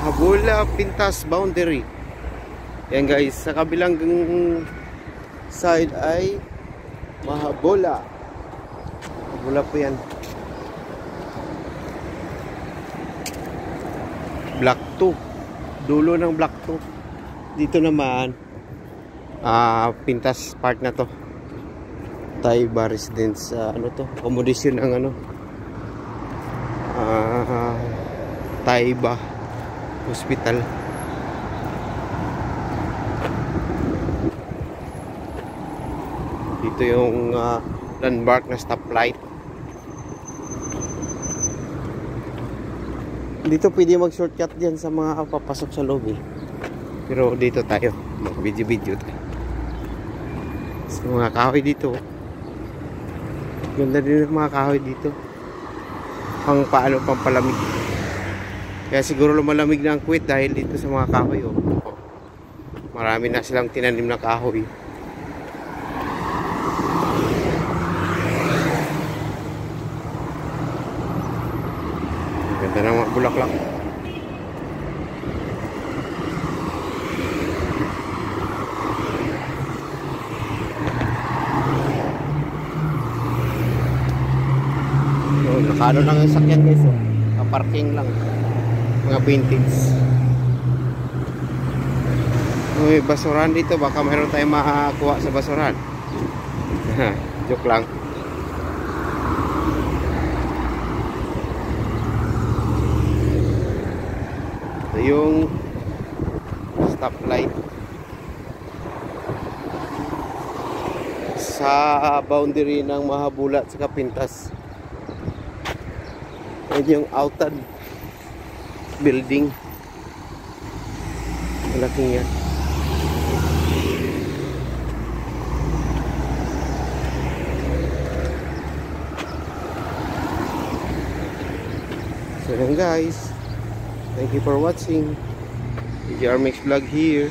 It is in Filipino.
Mahabula Pintas Boundary. Yan guys, sa kabilang side ay Mahabula. Mahabula po yan. Block 2. Dulo ng Block 2. Dito naman Pintas part na to. Taiba Residence, ano to? Accommodation ng ano? Taiba Hospital. Dito yung landmark na stoplight. Dito pwede mag-shortcut dyan sa mga papasok sa lobby. Pero dito tayo, mag-video-video tayo. Sa mga kahoy dito. Ganda din yung mga kahoy dito. Pang paano, pang palamig. Kaya siguro lumalamig na ang Kuwait dahil dito sa mga kahoy. Oh. Marami na silang tinanim na kahoy. Ganda ng mga bulaklak. So, nakano lang yung sakyan guys. Oh. Parking lang. Mga vintage. May basuran dito. Baka mayroon tayong makakuha sa basuran. Joke lang. Ito yung stoplight sa boundary ng Mahabula at saka Pintas. Yan yung Autad building. Malaking yan. So yan guys, thank you for watching. PJR Mix Vlog here.